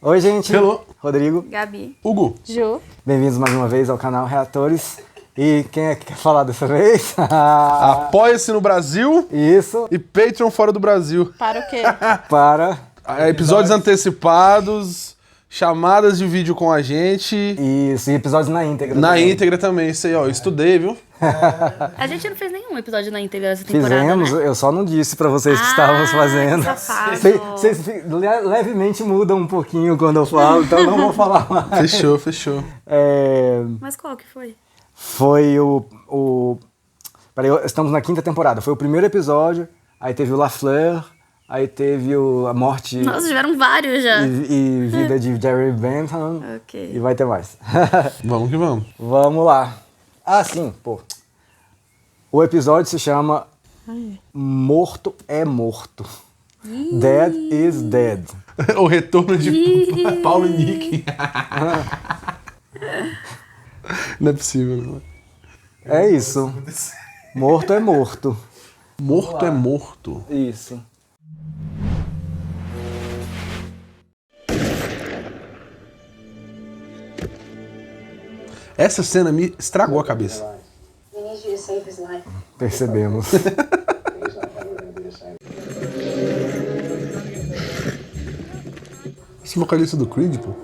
Oi, gente. Hello. Rodrigo. Gabi. Hugo. Ju. Bem-vindos mais uma vez ao canal Reatores. E quem é que quer falar dessa vez? Apoia-se no Brasil Isso, e Patreon fora do Brasil. Para o quê? para... Episódios antecipados, chamadas de vídeo com a gente. Isso, e episódios na íntegra. Na também. íntegra também, isso aí, ó. Eu estudei, viu? A gente não fez nenhum episódio na íntegra dessa temporada, Fizemos, né? eu só não disse pra vocês que estávamos fazendo. que safado. Vocês levemente mudam um pouquinho quando eu falo, então não vou falar mais. Fechou. Mas qual que foi? Foi Peraí, estamos na 5ª temporada. Foi o primeiro episódio, aí teve o Lafleur, aí teve a morte Nossa, tiveram vários já. e vida de Jerry Bentham. Ok. E vai ter mais. Vamos que vamos. Vamos lá. Ah, sim, pô. O episódio se chama Morto é Morto. Dead is Dead. O retorno de Paulo e Nick. Não é possível, não. É isso. Morto é morto. Morto é morto. Isso. Essa cena me estragou a cabeça. Percebemos. Esse vocalista do Creed, pô.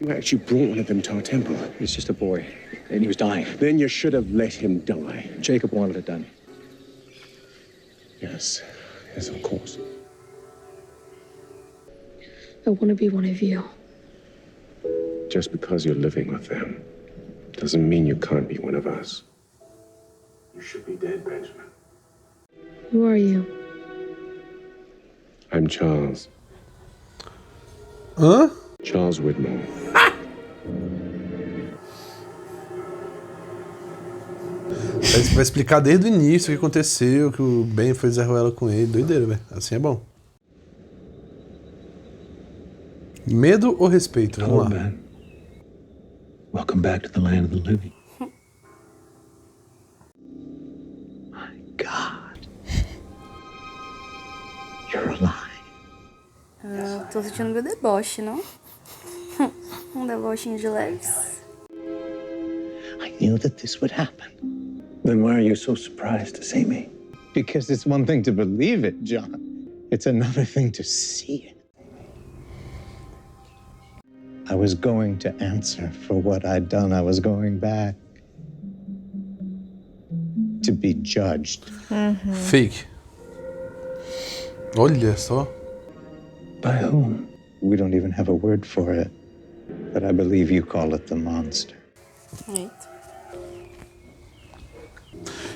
You actually brought one of them to our temple. He's just a boy, and he was dying. Then you should have let him die. Jacob wanted it done. Yes, of course. I want to be one of you. Just because you're living with them doesn't mean you can't be one of us. You should be dead, Benjamin. Who are you? I'm Charles. Hã? Charles Widmore. Vai explicar desde o início o que aconteceu, que o Ben foi zerrou ela com ele. Doideira, velho. Assim é bom. Medo ou respeito? Vamos lá. man. Welcome back to the land of the living. My God. You're alive. Tô sentindo meu deboche, não? Um debochinho de leves. I knew that this would happen. Then why are you so surprised to see me? Because it's one thing to believe it, John. It's another thing to see it. I was going to answer for what I'd done. I was going back to be judged. Fake. Olha só. By whom? We don't even have a word for it. But I believe you call it the monster. Eita.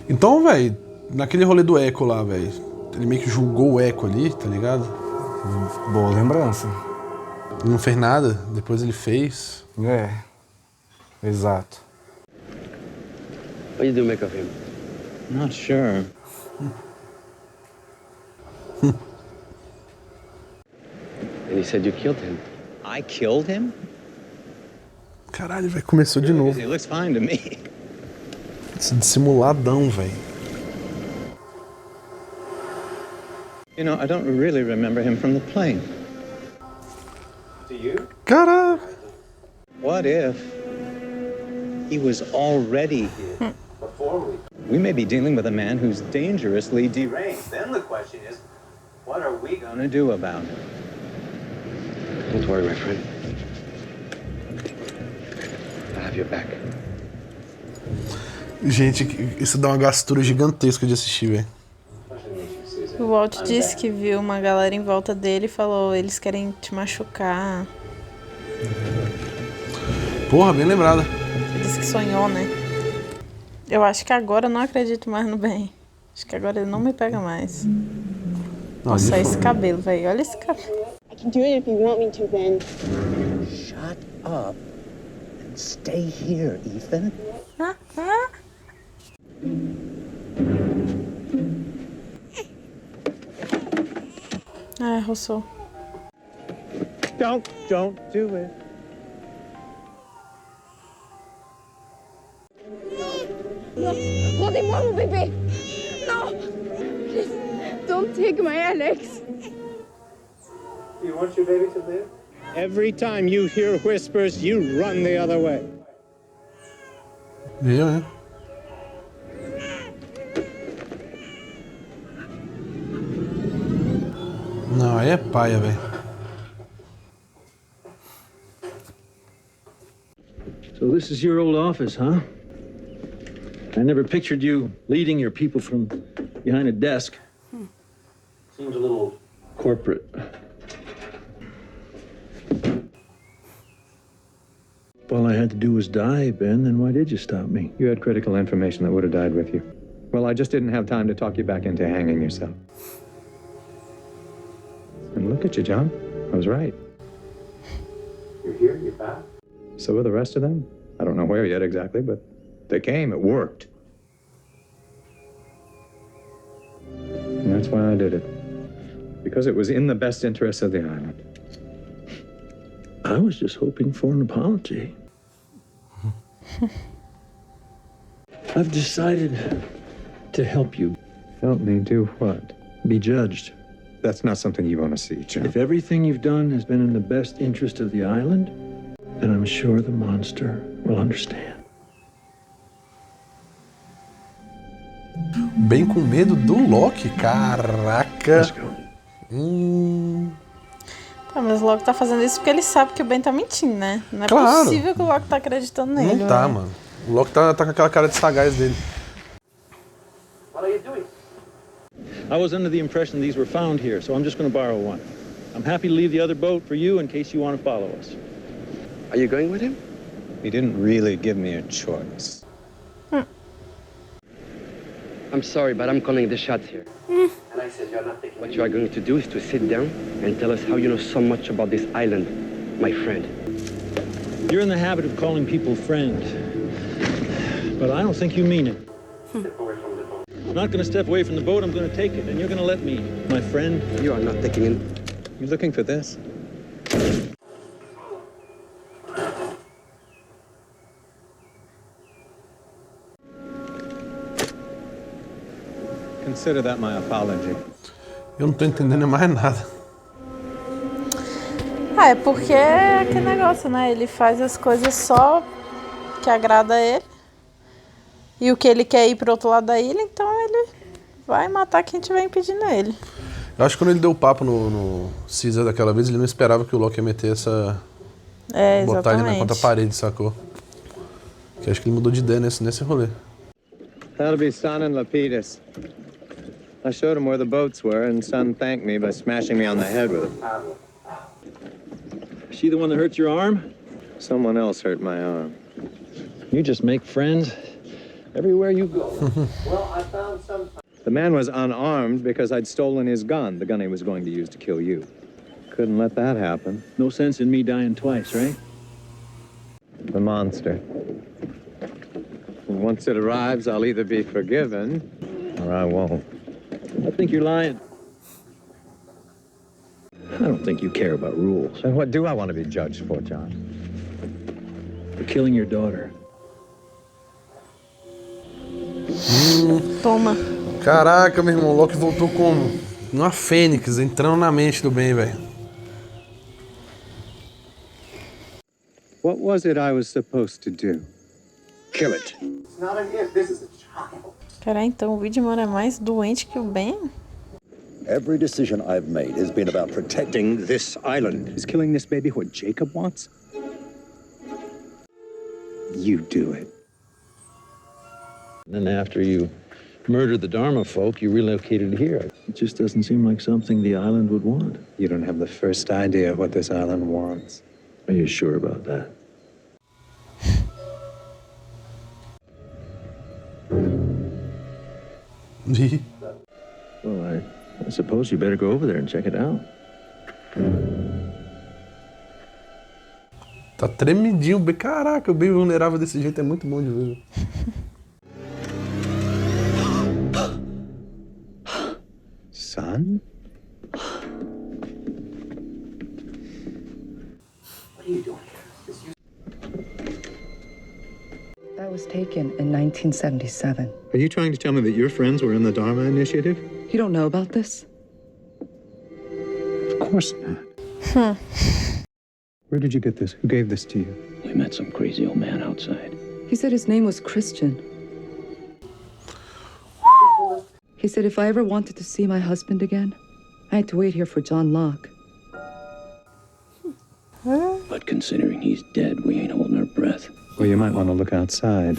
Então, velho, naquele rolê do Echo lá, velho, ele meio que julgou o Echo ali, tá ligado? Boa lembrança. Ele não fez nada, depois ele fez. É. Exato. What do you make of him? Not sure. And he said you killed him. I killed him? Caralho, velho, começou de novo. It looks fine to me. Esse dissimuladão, velho. You know, I don't really remember him from the plane. Do you? Caralho. What if he was already here before we may be dealing with a man who's dangerously deranged. Then the question is, what are we gonna do about it? Don't worry, my friend. I have your back. Gente, isso dá uma gastura gigantesca de assistir, velho. O Walt disse que viu uma galera em volta dele e falou: eles querem te machucar. Porra, bem lembrada. Ele disse que sonhou, né? Eu acho que agora eu não acredito mais no Ben. Acho que agora ele não me pega mais. Nossa, esse cabelo, velho. Olha esse cabelo. I can do it if you want me to, Ben. Shut up and stay here, Ethan. Rousseau. Don't do it. Rendez-moi mon bébé. Non. Please, don't take my Alex. You want your baby to live? Every time you hear whispers, you run the other way. Viu, né? Não, aí é paia, velho. So this is your old office, huh? I never pictured you leading your people from behind a desk. Seems a little corporate. All I had to do was die, Ben, then why did you stop me? You had critical information that would have died with you. Well, I just didn't have time to talk you back into hanging yourself. And look at you, John. I was right. You're here? You're back? So are the rest of them. I don't know where yet exactly, but they came. It worked. And that's why I did it. Because it was in the best interests of the island. I was just hoping for an apology. I've decided to help you. Help me do what? Be judged. That's not something you want to see, John. If everything you've done has been in the best interest of the island, then I'm sure the monster will understand. Bem com medo do Loki, caraca. Let's go. Tá, mas o Loki tá fazendo isso porque ele sabe que o Ben tá mentindo, né? Não é Claro. possível que o Loki tá acreditando nele. Não tá, né? mano. O Loki tá com aquela cara de sagaz dele. What are you doing? I was under the impression these were found here, so I'm just going to borrow one. I'm happy to leave the other boat for you in case you want to follow us. Are you going with him? He didn't really give me a choice. I'm sorry, but I'm calling the shots here. And I said you're not taking. What you are going to do is to sit down and tell us how you know so much about this island, my friend. You're in the habit of calling people friend, but I don't think you mean it. Step away from the boat. I'm not going to step away from the boat. I'm going to take it, and you're going to let me, my friend. You are not taking in. You looking for this? Consider that my apology. Eu não tô entendendo mais nada. Ah, é porque é aquele negócio, né? Ele faz as coisas só que agrada a ele. E o que ele quer ir pro outro lado da ilha, então ele vai matar quem estiver impedindo ele. Eu acho que quando ele deu o papo no Caesar daquela vez, ele não esperava que o Loki ia meter essa... É, botar ele na exatamente. conta parede, sacou? Que acho que ele mudou de ideia nesse rolê. That'll be Sun and Lapidus. I showed him where the boats were, and Sun thanked me by smashing me on the head with it. Is she the one that hurt your arm? Someone else hurt my arm. You just make friends everywhere you go. Well, I found some. The man was unarmed because I'd stolen his gun, the gun he was going to use to kill you. Couldn't let that happen. No sense in me dying twice, right? The monster. And once it arrives, I'll either be forgiven or I won't. I think you're lying. I don't think you care about rules. And what do I want to be judged for, John? For killing your daughter. Toma. Caraca, meu irmão, o Loki voltou como? Uma fênix, entrando na mente do bem, velho. What was it I was supposed to do? Kill it. It's not an if. This is a child. Caralho, então o Widmore é mais doente que o Ben? Every decision I've made has been about protecting this island. Is killing this baby what Jacob wants? You do it. And then after you murdered the Dharma folk, you relocated here. It just doesn't seem like something the island would want. You don't have the first idea of what this island wants. Are you sure about that? Well, I suppose you better go over there and check it out. Tá tremidinho, bem. Caraca, bem vulnerável desse jeito é muito bom de ver. Son? What are you doing here? That was taken in 1977. Are you trying to tell me that your friends were in the Dharma Initiative? You don't know about this? Of course not. Where did you get this? Who gave this to you? We met some crazy old man outside. He said his name was Christian. He said if I ever wanted to see my husband again, I had to wait here for John Locke. But considering he's dead, we ain't holding our breath. Well, you might want to look outside.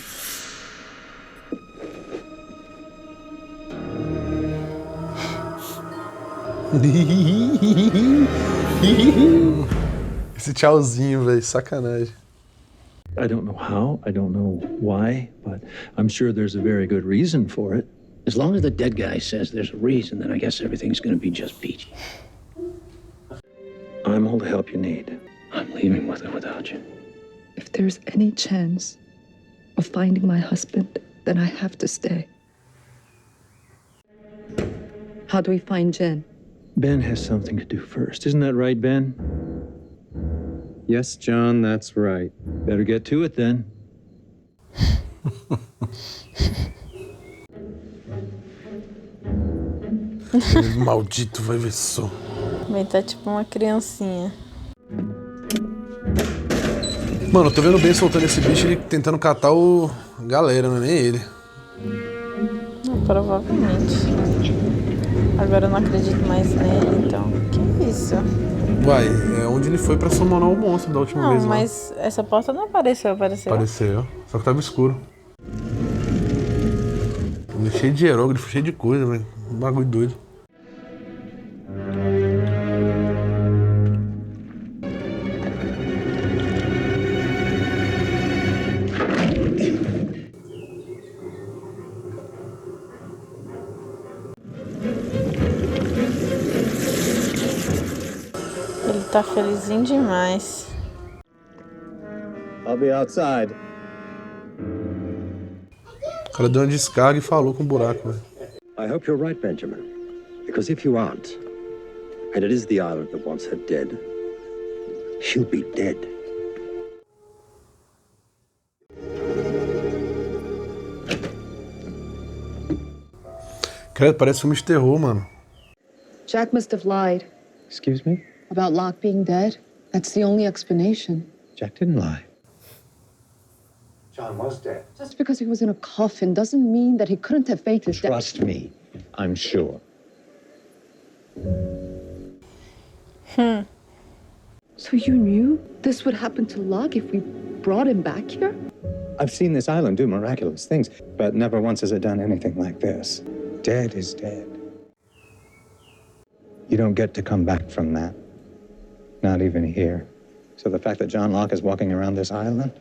Esse tchauzinho, velho, sacanagem. I don't know how, I don't know why, but I'm sure there's a very good reason for it. As long as the dead guy says there's a reason, then I guess everything's gonna be just peachy. I'm all the help you need. I'm leaving with or without you. If there's any chance of finding my husband, then I have to stay. How do we find Jen? Ben has something to do first. Isn't that right, Ben? Yes, John, that's right. Better get to it then. Maldito vai ver só. Também tá tipo uma criancinha. Mano, eu tô vendo bem soltando esse bicho, ele tentando catar o galera, não é nem ele. Não, provavelmente. Agora eu não acredito mais nele, então. Que isso? Uai, é onde ele foi pra summonar o monstro da última vez. Não, mas essa porta não apareceu. Apareceu, só que tava escuro. Cheio de hieróglifo, cheio de coisa, velho. Um bagulho doido. Ele tá felizinho demais. I'll be outside. O cara deu uma descarga e falou com um buraco, velho. I hope you're right, Benjamin. Because if you aren't, and it is the island that wants her dead, she'll be dead. Credo, parece filme de terror, mano. Jack must have lied. Excuse me? About Locke being dead. That's the only explanation. Jack didn't lie. John was dead. Just because he was in a coffin doesn't mean that he couldn't have faked his death. Trust me, I'm sure. So you knew this would happen to Locke if we brought him back here? I've seen this island do miraculous things, but never once has it done anything like this. Dead is dead. You don't get to come back from that. Not even here. So the fact that John Locke is walking around this island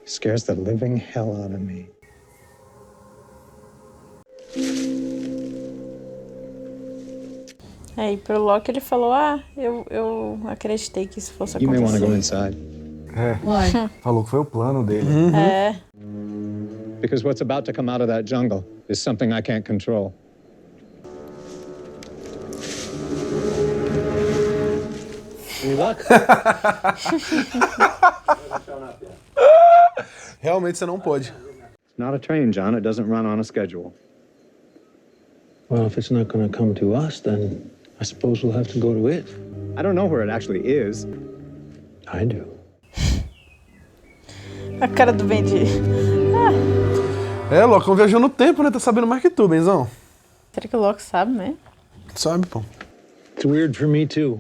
scares the living hell out of me. Aí pro Locke ele falou, eu acreditei que isso fosse You may want to go acontecer. inside. É, falou que foi o plano dele. É. Because what's about to come out of that jungle is something I can't control. What? Realmente você não pode. It's not a train, John. It doesn't run on a schedule. Well, if it's not going to come to us, then I suppose we'll have to go to it. I don't know where it actually is. I do. A cara do Benji. É, Locke, viajou no tempo, né? Tá sabendo mais que tu, Benzão. Será que o Locke sabe, né? Sabe, pô. It's weird for me, too.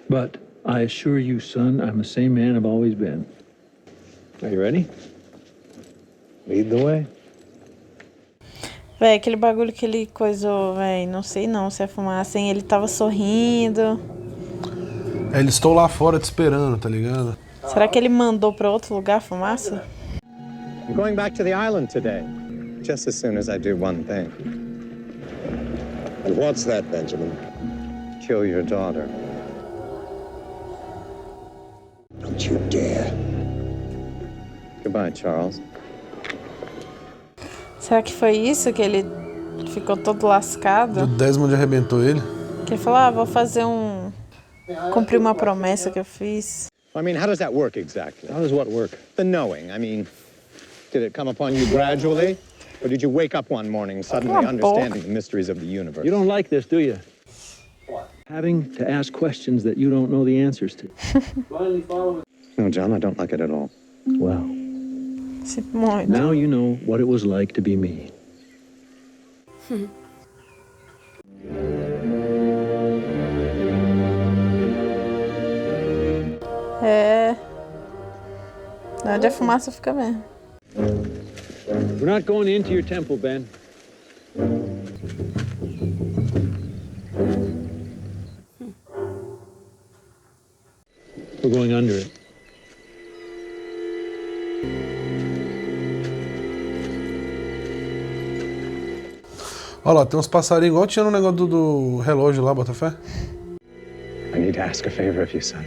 But I assure you, son, I'm the same man I've always been. Are you ready? Lead the way. Véi, aquele bagulho que ele coisou, véi, não sei não se é fumaça, hein? Ele tava sorrindo. É, eles estão lá fora te esperando, tá ligado? Será que ele mandou pra outro lugar a fumaça? I'm going back to the island today, just as soon as I do one thing. And what's that, Benjamin? Kill your daughter. Don't you dare. Goodbye, Charles. Será que foi isso que ele ficou todo lascado? O Desmond arrebentou ele. Que ele falou, vou fazer cumprir uma promessa que eu fiz. I mean, how does that work exactly? How does what work? The knowing. I mean, did it come upon you gradually? Or did you wake up one morning suddenly understanding the mysteries of the universe? You don't like this, do you? Having to ask questions that you don't know the answers to. No, John, I don't like it at all. Well, now you know what it was like to be me. É. Onde a fumaça fica mesmo. We're not going into your temple, Ben. We're going under it. Olha lá, tem uns passarinhos igual tinha no negócio do relógio lá, Botafé. I need to ask a favor of you, son.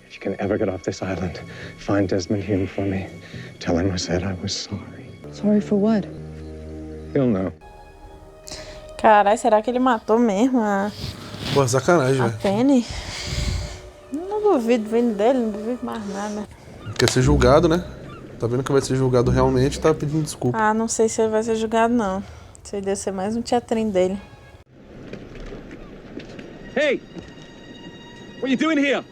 If you can ever get off this island, find Desmond Hume for me. Tell him I said I was sorry. Sorry for what? He'll know. Caralho, será que ele matou mesmo a Pô, sacanagem, velho. Penny? Não duvido vindo dele, não duvido mais nada. Quer ser julgado, né? Tá vendo que vai ser julgado realmente, tá pedindo desculpa. Ah, não sei se ele vai ser julgado, não. Isso aí deve ser mais um teatrinho dele. Hey! What are you doing here?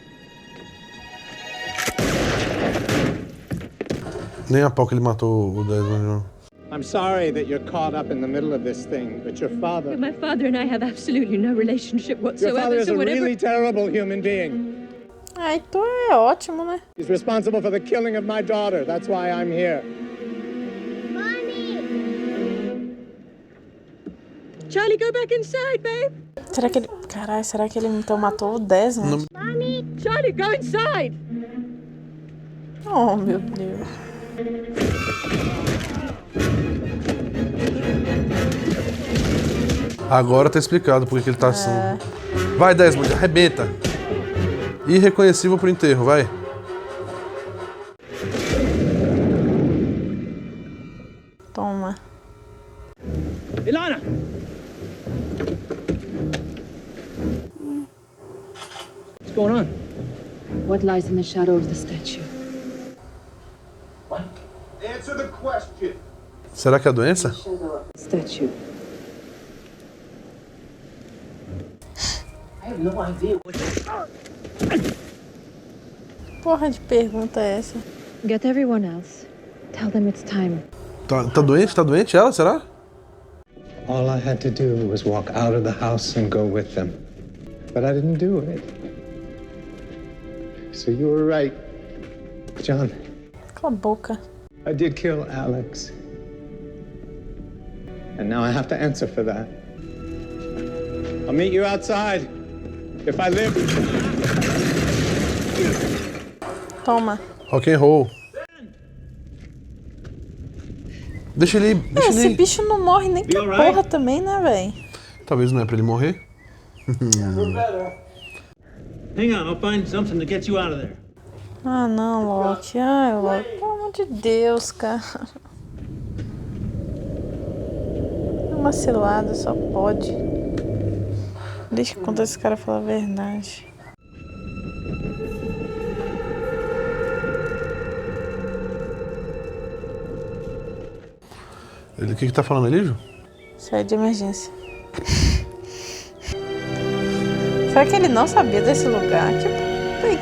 Nem a pau que ele matou o Desmond, não. I'm sorry that you're caught up in the middle of this thing, but your father... My father and I have absolutely no relationship whatsoever. Your father is so a whatever... really terrible human being. Ah, então é ótimo, né? He's responsible for the killing of my daughter. That's why I'm here. Charlie, go back inside, babe. Será que ele... Caralho, será que ele então matou o Desmond? Mommy! Charlie, go inside! Oh, meu Deus. Agora tá explicado por que ele tá assim. Vai, Desmond, arrebenta. Irreconhecível pro enterro, vai. Toma. Ilana! What's going on? What lies in the shadow of the statue? Answer the question. Será que é a doença? Statue. I have no idea. Porra de pergunta é essa? Get everyone else. Tell them it's time. Tá doente? Tá doente ela, será? All I had to do was walk out of the house and go with them. But I didn't do it. So you were right, John. Cala a boca. I did kill Alex. And now I have to answer for that. I'll meet you outside. If I live. Toma. Rock and roll. Deixa ele ir, deixa ele Esse ir. bicho não morre nem que porra também, né, velho? Talvez não é pra ele morrer. Hang on, I'll find something that gets you out of there. Ah, não, Loki. Ai, Loki. Pelo amor de Deus, cara. Uma cilada, só pode. Deixa que quando esse cara falar a verdade. Ele, o que tá falando ali, Ju? Sai de emergência. Será que ele não sabia desse lugar? Que é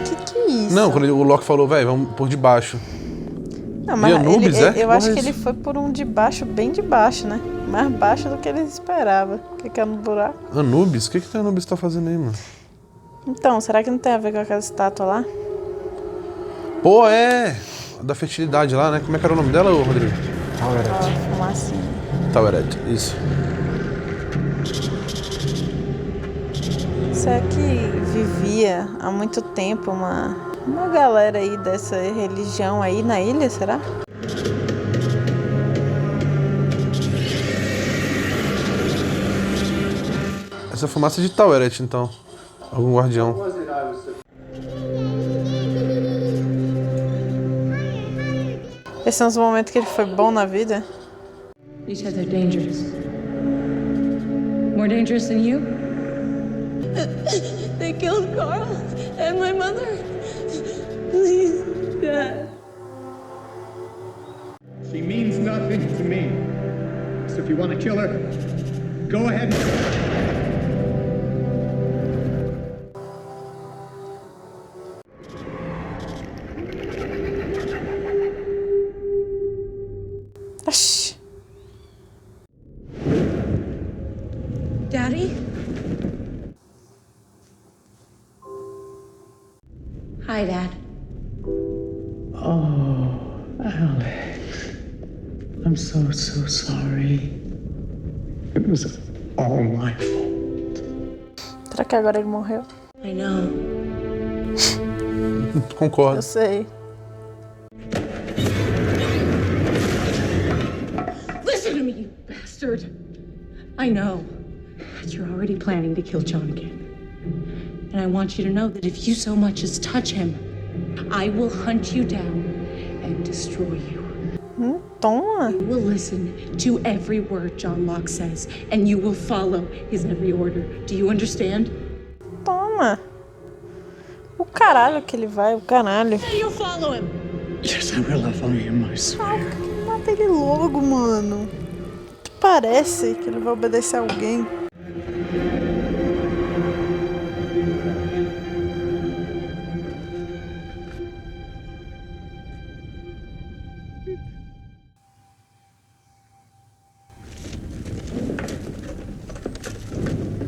isso? Não, quando o Loki falou, velho, vamos por debaixo. Não, mas Anubis, eu acho que ele foi por um de baixo, bem de baixo, né? Mais baixo do que ele esperava. Que é no buraco. Anubis? O que o Anubis tá fazendo aí, mano? Então, será que não tem a ver com aquela estátua lá? Pô, é! Da fertilidade lá, né? Como é que era o nome dela, Rodrigo? Fumacinha. Taweret, isso. Será que vivia há muito tempo uma galera aí dessa religião aí na ilha, será? Essa fumaça é de Taweret, então. Algum guardião. Esses são os momentos que ele foi bom na vida? You said they're dangerous. More dangerous than you? They killed Carl and my mother. Please, Dad. She means nothing to me. So if you want to kill her, go ahead. Hi, Dad. Oh, Alex. I'm so sorry. It was all my fault. Será que agora ele morreu? I know. Concordo. Eu sei. Listen to me, you bastard. I know that you're already planning to kill John again. And I want you to know that if you so much as touch him, I will hunt you down and destroy you. Toma. You will listen to every word John Locke says, and you will follow his every order. Do you understand? Toma. O caralho que ele vai, o caralho. Say you'll follow him. Yes, I will. I'll follow you, I swear. Mata ele logo, mano. Parece que ele vai obedecer a alguém.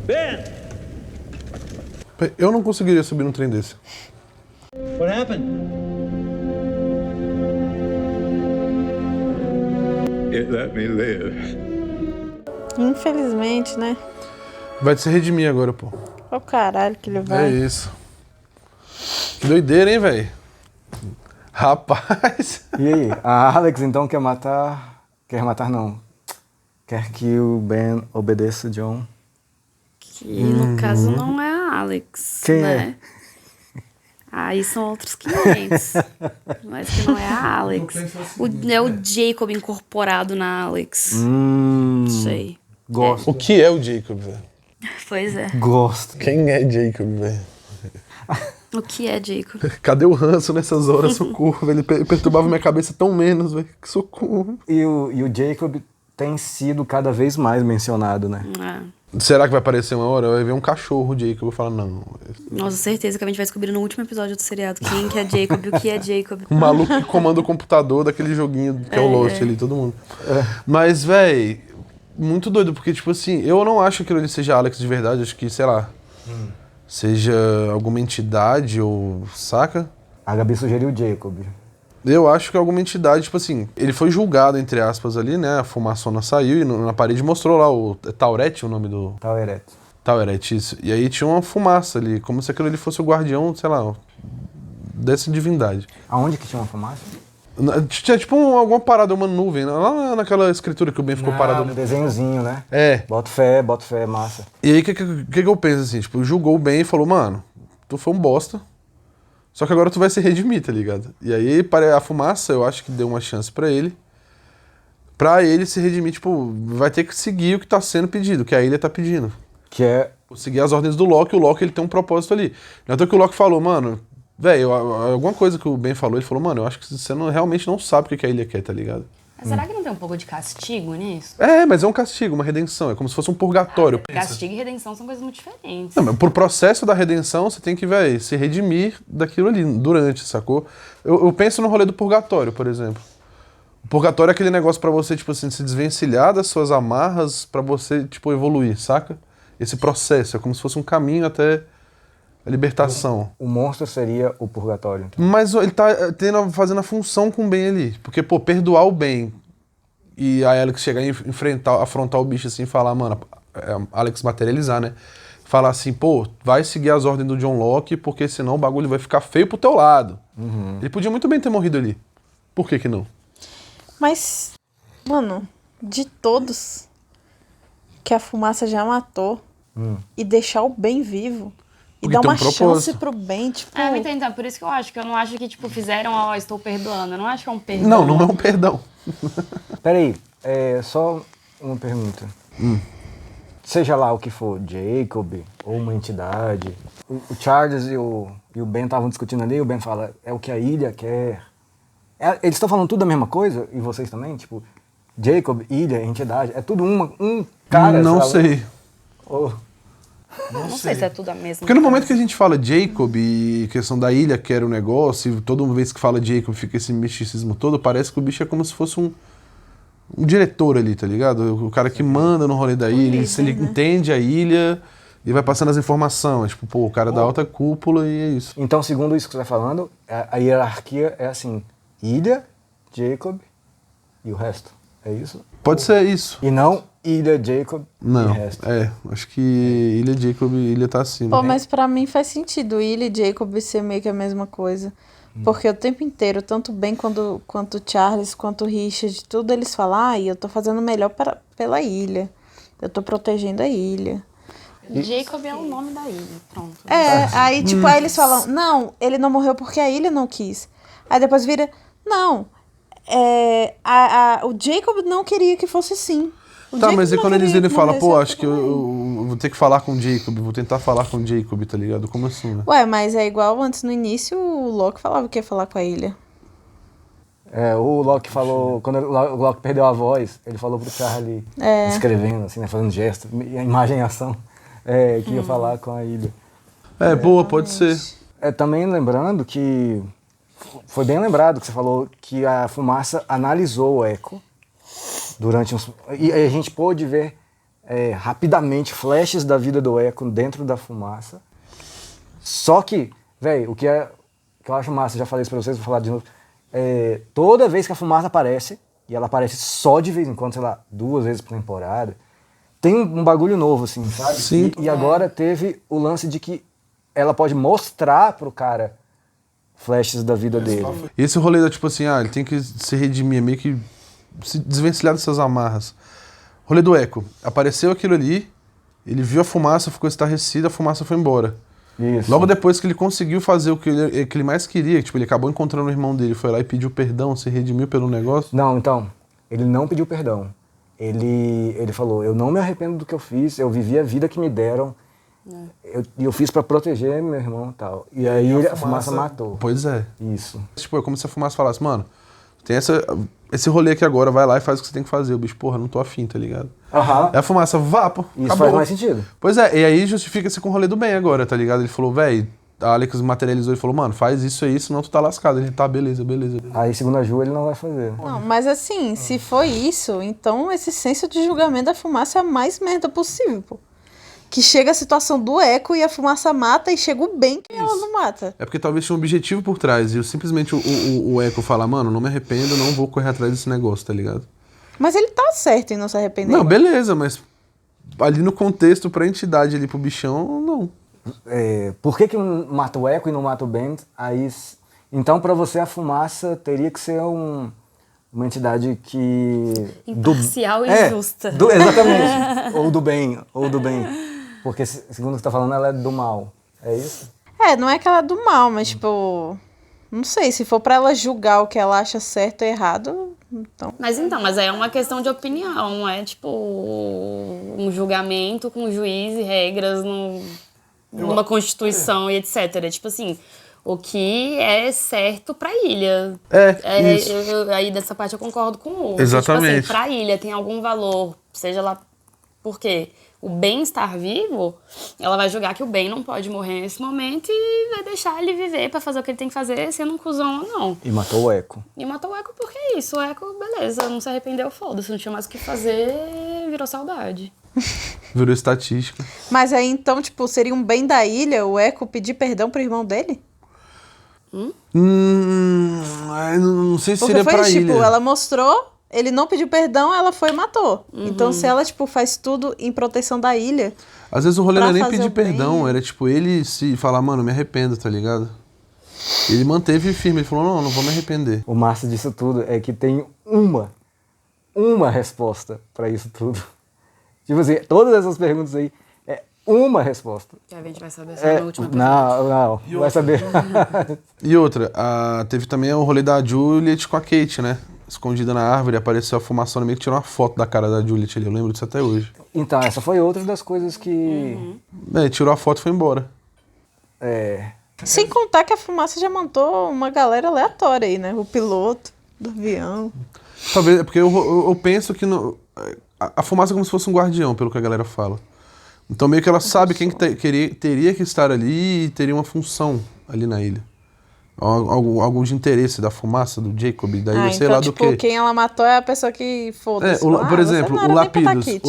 Ben! Eu não conseguiria subir num trem desse. What happened? It let me live. Infelizmente, né? Vai se redimir agora, pô. Olha o caralho que ele vai. É isso. Que doideira, hein, velho? Rapaz. E aí, a Alex então quer matar... Quer matar não. Quer que o Ben obedeça John. Que no caso não é a Alex, Quem né? Aí são outros 500. Mas que não é a Alex. É o Jacob incorporado na Alex. Sei. Gosto. O que é o Jacob, velho? Pois é. Gosto. Quem é Jacob, velho? O que é Jacob? Cadê o ranço nessas horas? Socorro, velho. Ele perturbava minha cabeça tão menos, velho. Socorro. E o Jacob tem sido cada vez mais mencionado, né? Será que vai aparecer uma hora? Vai ver um cachorro Jacob. Eu vou falar, não. Nossa, certeza que a gente vai descobrir no último episódio do seriado quem que é Jacob e o que é Jacob. Um maluco que comanda o computador daquele joguinho que é o Lost ali, todo mundo. Mas, véi, muito doido, porque, tipo assim, eu não acho que aquilo ali seja Alex de verdade, acho que, sei lá, seja alguma entidade ou, saca? A Gabi sugeriu o Jacob. Eu acho que é alguma entidade, tipo assim, ele foi julgado, entre aspas, ali, né, a fumaçona saiu e na parede mostrou lá o Taurete, o nome do... Taurete, isso. E aí tinha uma fumaça ali, como se aquilo ali fosse o guardião, sei lá, dessa divindade. Aonde que tinha uma fumaça? Tinha tipo alguma parada, uma nuvem, lá naquela escritura que o Ben ficou parado. Um desenhozinho, né? É. Bota fé, massa. E aí o que eu penso assim, tipo, julgou o Ben e falou, mano, tu foi um bosta, só que agora tu vai se redimir, tá ligado? E aí a fumaça, eu acho que deu uma chance pra ele se redimir, tipo, vai ter que seguir o que tá sendo pedido, que a ilha tá pedindo. Que é... Seguir as ordens do Locke, o Locke ele tem um propósito ali. Então que o Locke falou, mano, velho, alguma coisa que o Ben falou, ele falou, mano, eu acho que você realmente não sabe o que a ilha quer, tá ligado? Mas será que não tem um pouco de castigo nisso? É, mas é um castigo, uma redenção, é como se fosse um purgatório. Castigo e redenção são coisas muito diferentes. Não, mas pro processo da redenção, você tem que, velho, se redimir daquilo ali, durante, sacou? Eu penso no rolê do purgatório, por exemplo. O purgatório é aquele negócio pra você, tipo assim, se desvencilhar das suas amarras pra você, tipo, evoluir, saca? Esse processo, é como se fosse um caminho até a libertação. O monstro seria o purgatório. Então. Mas ele tá fazendo a função com o Ben ali. Porque, pô, perdoar o Ben e a Alex chegar e afrontar o bicho assim e falar, mano, Alex materializar, né? Falar assim, pô, vai seguir as ordens do John Locke, porque senão o bagulho vai ficar feio pro teu lado. Ele podia muito bem ter morrido ali. Por que não? Mas, mano, de todos que a fumaça já matou e deixar o Ben vivo e dar uma chance pro Ben, tipo... eu entendo, então, por isso que eu não acho que, tipo, fizeram, estou perdoando, eu não acho que é um perdão. Não é um perdão. Peraí, só uma pergunta. Seja lá o que for, Jacob ou uma entidade, o Charles e o Ben estavam discutindo ali, e o Ben fala, é o que a ilha quer. Eles estão falando tudo a mesma coisa? E vocês também? Tipo, Jacob, ilha, entidade, é tudo um cara? Não sei. Não sei se é tudo a mesma Porque no momento que a gente fala Jacob e questão da ilha que era o negócio, e toda vez que fala Jacob fica esse misticismo todo, parece que o bicho é como se fosse um diretor ali, tá ligado? O cara que manda no rolê da ilha, ele entende a ilha E vai passando as informações, tipo, pô, o cara da alta cúpula e é isso. Então, segundo isso que você está falando, a hierarquia é assim, Ilha, Jacob e o resto. É isso? Pode ser isso. E não Ilha, Jacob Não, e o resto. acho que Ilha, Jacob e Ilha tá acima. Pô, mas pra mim faz sentido Ilha e Jacob ser meio que a mesma coisa. Porque o tempo inteiro, tanto Ben quanto Charles, quanto Richard, tudo eles falam, eu tô fazendo o melhor pela ilha. Eu tô protegendo a ilha. Jacob é o nome da ilha, pronto. Aí tipo, aí eles falam, não, ele não morreu porque a ilha não quis. Aí depois vira, não, o Jacob não queria que fosse assim. Tá, mas aí quando ele fala, pô, acho que eu vou ter que falar com o Jacob, vou tentar falar com o Jacob, tá ligado? Como assim, né? Ué, mas é igual antes no início, o Locke falava que ia falar com a ilha. O Locke falou, quando o Locke perdeu a voz, ele falou pro Charlie, escrevendo, assim, né, fazendo gesto, imagem e ação, que ia falar com a ilha. Boa, pode ser. Também lembrando que, foi bem lembrado que você falou que a fumaça analisou o Echo durante uns... E a gente pôde ver rapidamente flashes da vida do Echo dentro da fumaça. Só que, velho, o que eu acho massa, já falei isso pra vocês, vou falar de novo, toda vez que a fumaça aparece, e ela aparece só de vez em quando, sei lá, 2 vezes por temporada, tem um bagulho novo, assim, sabe? Sim. E agora teve o lance de que ela pode mostrar pro cara flashes da vida dele. E esse rolê da, tipo assim, ele tem que se redimir, meio que se desvencilhar dessas amarras. Rolê do Echo. Apareceu aquilo ali, ele viu a fumaça, ficou estarrecido, a fumaça foi embora. Isso. Logo depois que ele conseguiu fazer o que ele mais queria, tipo, ele acabou encontrando o irmão dele, foi lá e pediu perdão, se redimiu pelo negócio. Não, então, ele não pediu perdão. Ele falou, eu não me arrependo do que eu fiz, eu vivi a vida que me deram, eu fiz pra proteger meu irmão e tal. E aí a fumaça matou. Pois é. Isso. Tipo, é como se a fumaça falasse, mano, tem esse rolê aqui agora, vai lá e faz o que você tem que fazer. O bicho, porra, não tô afim, tá ligado? Aí a fumaça, pô, isso acabou. faz mais sentido. Pois é, e aí justifica-se com o rolê do bem agora, tá ligado? Ele falou, velho, a Alex materializou e falou, mano, faz isso aí, senão tu tá lascado. Ele, tá, beleza. Aí, segundo a Ju, ele não vai fazer. Não, mas assim, se foi isso, então esse senso de julgamento da fumaça é a mais merda possível, pô. Que chega a situação do Echo e a fumaça mata e chega o Ben que ela não mata. É porque talvez tinha um objetivo por trás e simplesmente o Echo fala, mano, não me arrependo, não vou correr atrás desse negócio, tá ligado? Mas ele tá certo em não se arrepender. Não, beleza, mas ali no contexto, pra entidade ali, pro bichão, não. Por que mata o Echo e não mata o Ben? Aí, então, pra você, a fumaça teria que ser uma entidade que... Imparcial e justa. Exatamente. ou do bem. Porque, segundo o que você tá falando, ela é do mal. É isso? Não é que ela é do mal, mas tipo... Não sei, se for pra ela julgar o que ela acha certo ou errado, então... Mas aí é uma questão de opinião, não é tipo um julgamento com juiz e regras numa constituição e etc. Tipo assim, o que é certo pra ilha. Isso. Aí dessa parte eu concordo com o Hugo. Exatamente. Tipo assim, pra ilha tem algum valor, seja lá por quê? O Ben estar vivo, ela vai julgar que o Ben não pode morrer nesse momento e vai deixar ele viver pra fazer o que ele tem que fazer, sendo um cuzão ou não. E matou o Echo. Porque é isso, o Echo, beleza, não se arrependeu, foda-se, não tinha mais o que fazer, virou saudade. Virou estatística. Mas aí então, tipo, seria um bem da ilha o Echo pedir perdão pro irmão dele? Não sei se Porque seria foi pra isso, ilha. tipo, ela mostrou, ele não pediu perdão, ela foi e matou. Então se ela, tipo, faz tudo em proteção da ilha... Às vezes o rolê não é nem fazer pedir o bem. perdão, era tipo ele se falar, mano, me arrependo, tá ligado? Ele manteve firme, ele falou, não vou me arrepender. O massa disso tudo é que tem uma resposta pra isso tudo. Tipo assim, todas essas perguntas aí, uma resposta. Que a gente vai saber só na última pergunta. Não, vai saber. E outra, teve também o rolê da Juliet com a Kate, né? Escondida na árvore, apareceu a fumaça no meio que tirou uma foto da cara da Juliet ali, eu lembro disso até hoje. Então, essa foi outra das coisas que... Tirou a foto e foi embora. Sem contar que a fumaça já montou uma galera aleatória aí, né? O piloto do avião. Talvez, é porque eu penso que a fumaça é como se fosse um guardião, pelo que a galera fala. Então meio que ela sabe quem que teria que estar ali e teria uma função ali na ilha. Algum de interesse da fumaça do Jacob, daí sei então, lá do tipo, quê. quem ela matou é a pessoa que foda-se. Por exemplo, o Lapidus. Aqui,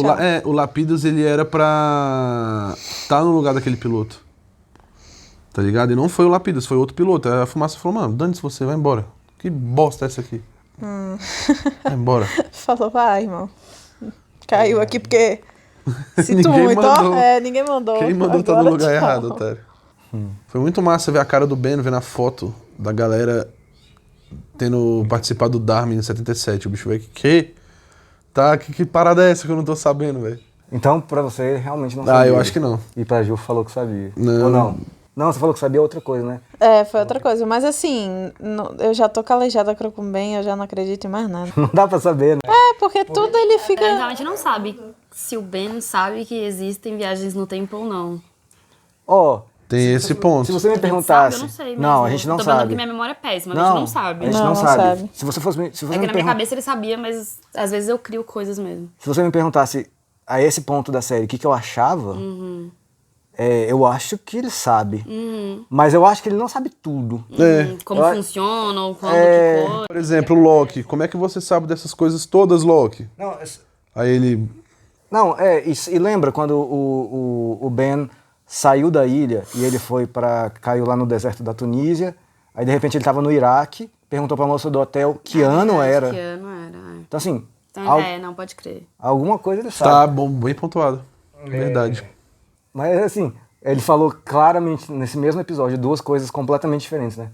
O Lapidus, ele era pra estar no lugar daquele piloto. Tá ligado? E não foi o Lapidus, foi outro piloto. Aí a fumaça falou, mano, dane-se você, vai embora. Que bosta é essa aqui? Vai embora. Falou, vai, irmão. Caiu aqui porque... Sinto Ninguém muito, mandou. ninguém mandou. Quem mandou tá no Agora, lugar tchau. errado, otário. Foi muito massa ver a cara do Ben, vendo a foto da galera tendo participado do Darwin em 77. O bicho, velho, que parada é essa que eu não tô sabendo, velho? Então, pra você, ele realmente não sabia. Ah, eu acho que não. E pra Gil falou que sabia. Não. Ou não? Não, você falou que sabia outra coisa, né? Foi outra coisa. Mas assim, eu já tô calejada com o Ben, eu já não acredito em mais nada. Não dá pra saber, né? Porque tudo ele fica... Então a gente não sabe se o Ben sabe que existem viagens no tempo ou não. Tem esse ponto. Se você me Sabe? perguntasse... Eu não sei mesmo. Não, a gente não Tô falando sabe. que minha memória é péssima, a gente não sabe. A gente não sabe. Se você fosse, se você É me que na minha pergun- cabeça ele sabia, mas às vezes eu crio coisas mesmo. Se você me perguntasse a esse ponto da série o que eu achava, eu acho que ele sabe. Mas eu acho que ele não sabe tudo. Como Eu- funciona, ou quando que for. Por exemplo, o Loki. Como é que você sabe dessas coisas todas, Loki? Não, Aí ele... Não, e lembra quando o Ben saiu da ilha e ele caiu lá no deserto da Tunísia, aí de repente ele estava no Iraque, perguntou pra moça do hotel que ano era. Que ano era. Então assim, Então, não pode crer. alguma coisa ele sabe. Tá bom, bem pontuado. Verdade. Mas assim, ele falou claramente nesse mesmo episódio duas coisas completamente diferentes, né?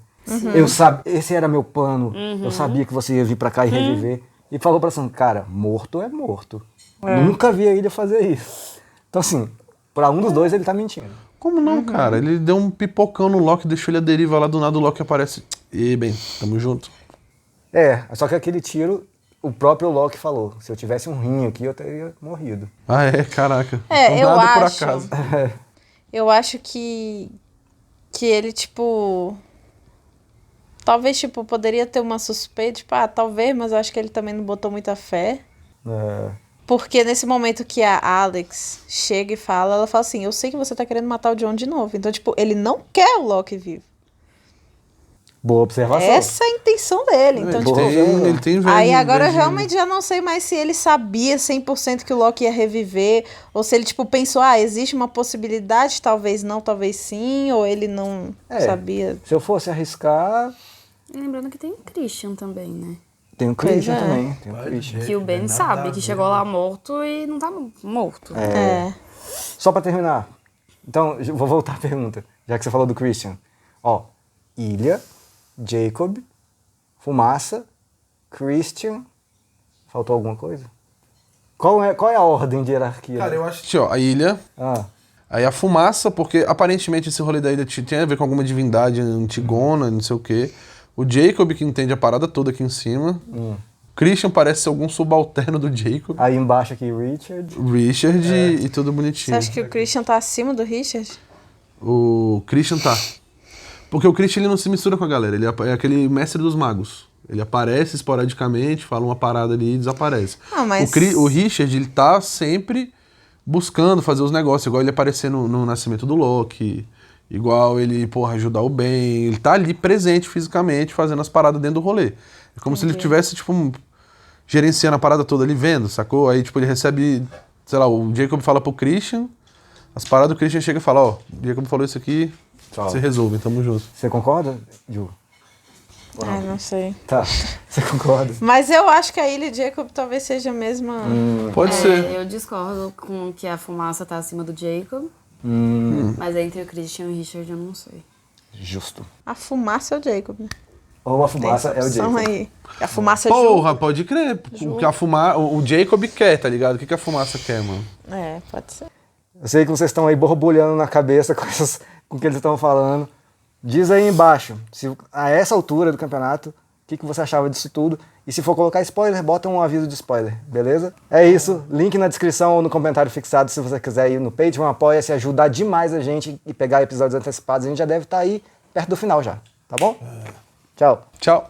Esse era meu plano, eu sabia que você ia vir pra cá e reviver. E falou pra assim, cara, morto é morto. Nunca vi a ilha fazer isso. Então assim, pra um dos dois ele tá mentindo. Como não, cara? Ele deu um pipocão no Loki, deixou ele à deriva lá, do nada o Loki aparece. E bem, tamo junto. Só que aquele tiro, o próprio Loki falou, se eu tivesse um rim aqui eu teria morrido. Ah, caraca. Eu Nada por acho. acaso. Eu acho que ele, tipo... Talvez, tipo, poderia ter uma suspeita, tipo, talvez, mas eu acho que ele também não botou muita fé. Porque nesse momento que a Alex chega e fala, ela fala assim, eu sei que você tá querendo matar o John de novo. Então, tipo, ele não quer o Loki vivo. Boa observação. Essa é a intenção dele. Então, tipo, Ele tem inveja. aí agora eu inveja. realmente já não sei mais se ele sabia 100% que o Loki ia reviver, ou se ele, tipo, pensou, existe uma possibilidade, talvez não, talvez sim, ou ele não sabia. Se eu fosse arriscar... E lembrando que tem o Christian também, né? Tem o Christian também. Tem o Christian. Que o Ben sabe que chegou lá morto e não tá morto. Só pra terminar. Então, vou voltar à pergunta. Já que você falou do Christian. Ilha, Jacob, fumaça, Christian. Faltou alguma coisa? Qual é a ordem de hierarquia? Cara, eu acho que a ilha... Aí a fumaça, porque aparentemente esse rolê da ilha tem a ver com alguma divindade antigona, não sei o quê. O Jacob, que entende a parada toda aqui em cima. Christian parece ser algum subalterno do Jacob. Aí embaixo aqui, Richard. E tudo bonitinho. Você acha que o Christian tá acima do Richard? O Christian tá. Porque o Christian ele não se mistura com a galera. Ele é aquele mestre dos magos. Ele aparece esporadicamente, fala uma parada ali e desaparece. Mas... O Richard, ele tá sempre buscando fazer os negócios, igual ele aparecer no nascimento do Loki, igual ele, ajudar o Ben. Ele tá ali presente fisicamente, fazendo as paradas dentro do rolê. É como se ele tivesse, gerenciando a parada toda ali, vendo, sacou? Aí, ele recebe, sei lá, o Jacob fala pro Christian, as paradas do Christian chega e fala, o Jacob falou isso aqui, você resolve, tamo junto. Você concorda, Ju? Não sei. Tá, você concorda? Mas eu acho que a ilha de Jacob talvez seja a mesma... Pode ser. Eu discordo com que a fumaça tá acima do Jacob. Mas entre o Christian e o Richard eu não sei. Justo. A fumaça é o Jacob. Ou a fumaça é o Jacob. Aí. A fumaça Pode crer. O Jacob quer, tá ligado? O que a fumaça quer, mano? Pode ser. Eu sei que vocês estão aí borbulhando na cabeça com o que eles estão falando. Diz aí embaixo, se a essa altura do campeonato, o que você achava disso tudo. E se for colocar spoiler, bota um aviso de spoiler, beleza? É isso, link na descrição ou no comentário fixado se você quiser ir no Patreon, apoia-se, ajudar demais a gente e pegar episódios antecipados. A gente já deve estar aí perto do final já, tá bom? Tchau. Tchau.